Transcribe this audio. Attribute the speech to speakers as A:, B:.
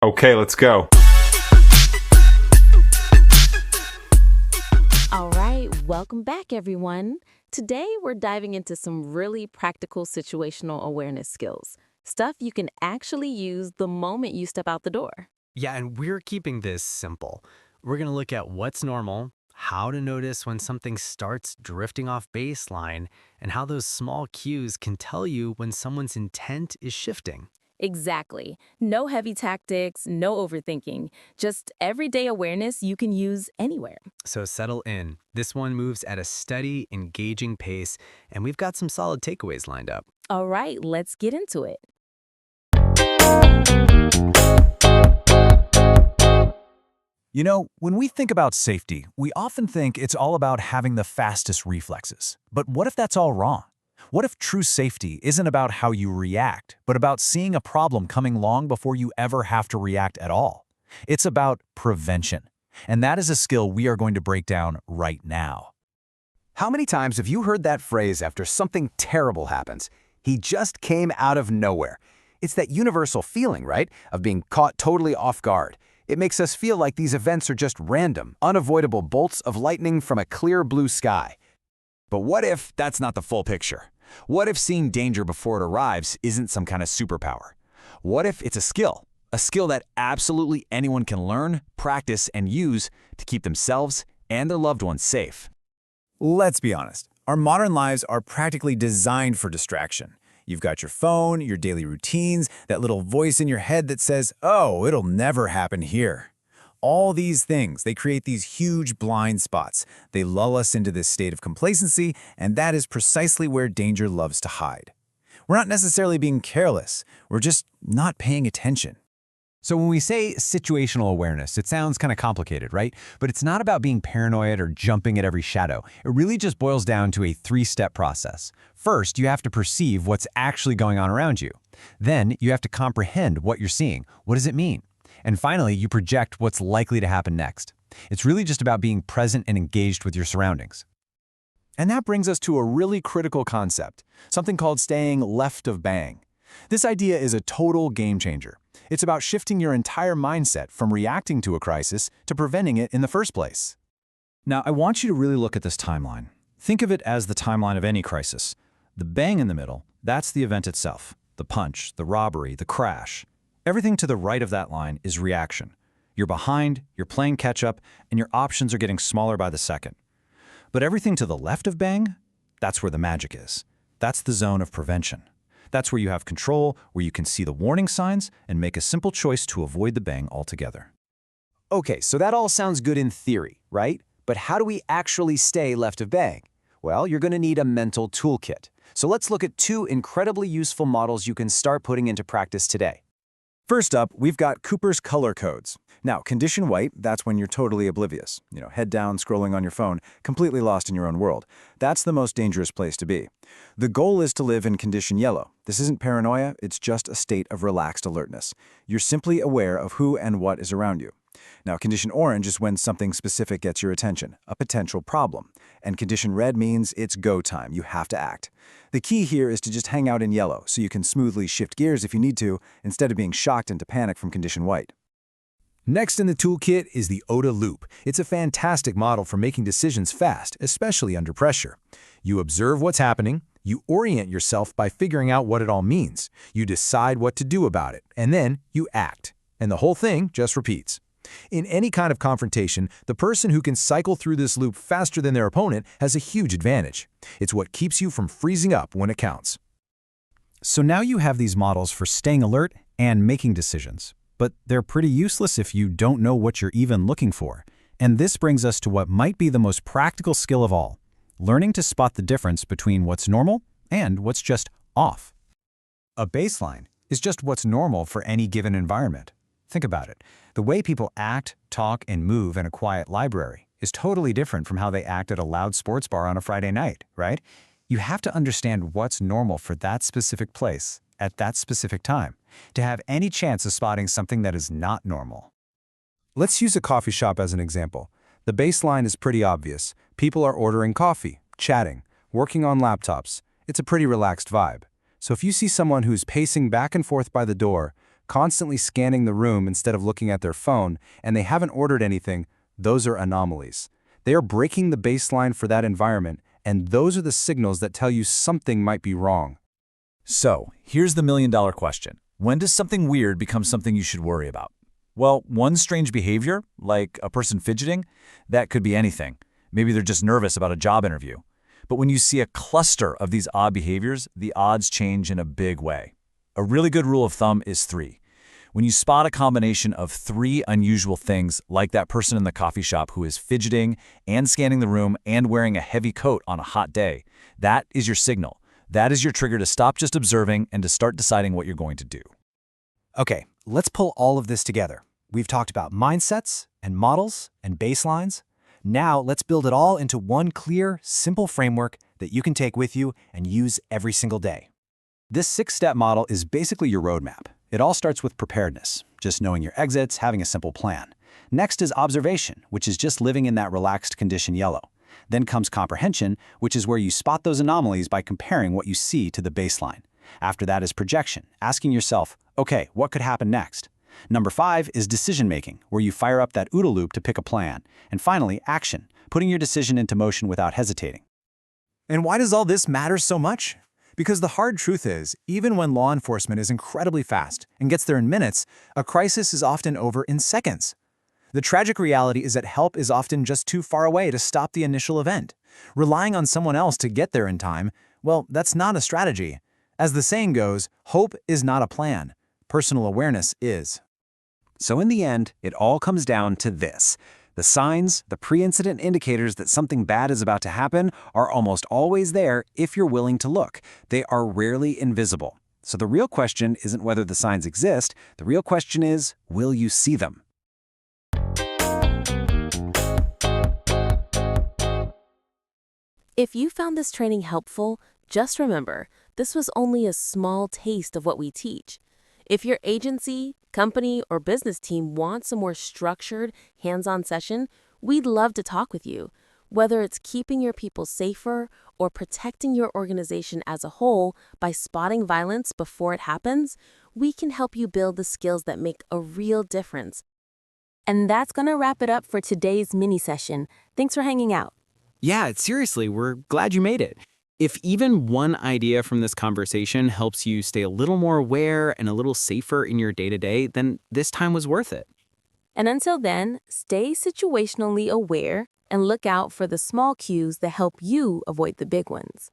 A: Okay, let's go.
B: All right, welcome back, everyone. Today, we're diving into some really practical situational awareness skills, stuff you can actually use the moment you step out the door.
C: Yeah, and we're keeping this simple. We're going to look at what's normal, how to notice when something starts drifting off baseline, and how those small cues can tell you when someone's intent is shifting.
B: Exactly. No heavy tactics, no overthinking, just everyday awareness you can use anywhere.
C: So settle in. This one moves at a steady, engaging pace, and we've got some solid takeaways lined up.
B: All right, let's get into it.
D: You know, when we think about safety, we often think it's all about having the fastest reflexes. But what if that's all wrong? What if true safety isn't about how you react, but about seeing a problem coming long before you ever have to react at all? It's about prevention. And that is a skill we are going to break down right now.
E: How many times have you heard that phrase after something terrible happens? He just came out of nowhere. It's that universal feeling, right, of being caught totally off guard. It makes us feel like these events are just random, unavoidable bolts of lightning from a clear blue sky. But what if that's not the full picture? What if seeing danger before it arrives isn't some kind of superpower? What if it's a skill that absolutely anyone can learn, practice, and use to keep themselves and their loved ones safe?
D: Let's be honest. Our modern lives are practically designed for distraction. You've got your phone, your daily routines, that little voice in your head that says, "Oh, it'll never happen here." All these things, they create these huge blind spots. They lull us into this state of complacency, and that is precisely where danger loves to hide. We're not necessarily being careless. We're just not paying attention.
F: So when we say situational awareness, it sounds kind of complicated, right? But it's not about being paranoid or jumping at every shadow. It really just boils down to a three-step process. First, you have to perceive what's actually going on around you. Then, you have to comprehend what you're seeing. What does it mean? And finally, you project what's likely to happen next. It's really just about being present and engaged with your surroundings.
D: And that brings us to a really critical concept, something called staying left of bang. This idea is a total game changer. It's about shifting your entire mindset from reacting to a crisis to preventing it in the first place. Now, I want you to really look at this timeline. Think of it as the timeline of any crisis. The bang in the middle, that's the event itself. The punch, the robbery, the crash. Everything to the right of that line is reaction. You're behind, you're playing catch-up, and your options are getting smaller by the second. But everything to the left of bang, that's where the magic is. That's the zone of prevention. That's where you have control, where you can see the warning signs and make a simple choice to avoid the bang altogether.
E: Okay, so that all sounds good in theory, right? But how do we actually stay left of bang? Well, you're going to need a mental toolkit. So let's look at two incredibly useful models you can start putting into practice today.
D: First up, we've got Cooper's color codes. Now, condition white, that's when you're totally oblivious. Head down, scrolling on your phone, completely lost in your own world. That's the most dangerous place to be. The goal is to live in condition yellow. This isn't paranoia, it's just a state of relaxed alertness. You're simply aware of who and what is around you. Now, condition orange is when something specific gets your attention, a potential problem. And condition red means it's go time, you have to act. The key here is to just hang out in yellow so you can smoothly shift gears if you need to, instead of being shocked into panic from condition white.
F: Next in the toolkit is the OODA loop. It's a fantastic model for making decisions fast, especially under pressure. You observe what's happening, you orient yourself by figuring out what it all means, you decide what to do about it, and then you act. And the whole thing just repeats. In any kind of confrontation, the person who can cycle through this loop faster than their opponent has a huge advantage. It's what keeps you from freezing up when it counts. So now you have these models for staying alert and making decisions. But they're pretty useless if you don't know what you're even looking for. And this brings us to what might be the most practical skill of all, learning to spot the difference between what's normal and what's just off. A baseline is just what's normal for any given environment. Think about it. The way people act, talk, and move in a quiet library is totally different from how they act at a loud sports bar on a Friday night, right? You have to understand what's normal for that specific place at that specific time to have any chance of spotting something that is not normal. Let's use a coffee shop as an example. The baseline is pretty obvious. People are ordering coffee, chatting, working on laptops. It's a pretty relaxed vibe. So if you see someone who's pacing back and forth by the door,
E: constantly scanning the room instead of looking at their phone, and they haven't ordered anything, those are anomalies. They are breaking the baseline for that environment, and those are the signals that tell you something might be wrong.
D: So, here's the million-dollar question. When does something weird become something you should worry about? Well, one strange behavior, like a person fidgeting, that could be anything. Maybe they're just nervous about a job interview. But when you see a cluster of these odd behaviors, the odds change in a big way. A really good rule of thumb is 3. When you spot a combination of 3 unusual things, like that person in the coffee shop who is fidgeting and scanning the room and wearing a heavy coat on a hot day, that is your signal. That is your trigger to stop just observing and to start deciding what you're going to do.
E: Okay, let's pull all of this together. We've talked about mindsets and models and baselines. Now let's build it all into one clear, simple framework that you can take with you and use every single day. This 6-step model is basically your roadmap. It all starts with preparedness, just knowing your exits, having a simple plan. Next is observation, which is just living in that relaxed condition yellow. Then comes comprehension, which is where you spot those anomalies by comparing what you see to the baseline. After that is projection, asking yourself, okay, what could happen next? Number 5 is decision-making, where you fire up that OODA loop to pick a plan. And finally, action, putting your decision into motion without hesitating. And why does all this matter so much? Because the hard truth is, even when law enforcement is incredibly fast and gets there in minutes, a crisis is often over in seconds. The tragic reality is that help is often just too far away to stop the initial event. Relying on someone else to get there in time, well, that's not a strategy. As the saying goes, hope is not a plan. Personal awareness is. So in the end, it all comes down to this. The signs, the pre-incident indicators that something bad is about to happen are almost always there if you're willing to look. They are rarely invisible. So the real question isn't whether the signs exist. The real question is, will you see them?
B: If you found this training helpful, just remember, this was only a small taste of what we teach. If your agency, company, or business team wants a more structured, hands-on session, we'd love to talk with you. Whether it's keeping your people safer or protecting your organization as a whole by spotting violence before it happens, we can help you build the skills that make a real difference. And that's going to wrap it up for today's mini session. Thanks for hanging out.
C: Yeah, seriously, we're glad you made it. If even one idea from this conversation helps you stay a little more aware and a little safer in your day-to-day, then this time was worth it.
B: And until then, stay situationally aware and look out for the small cues that help you avoid the big ones.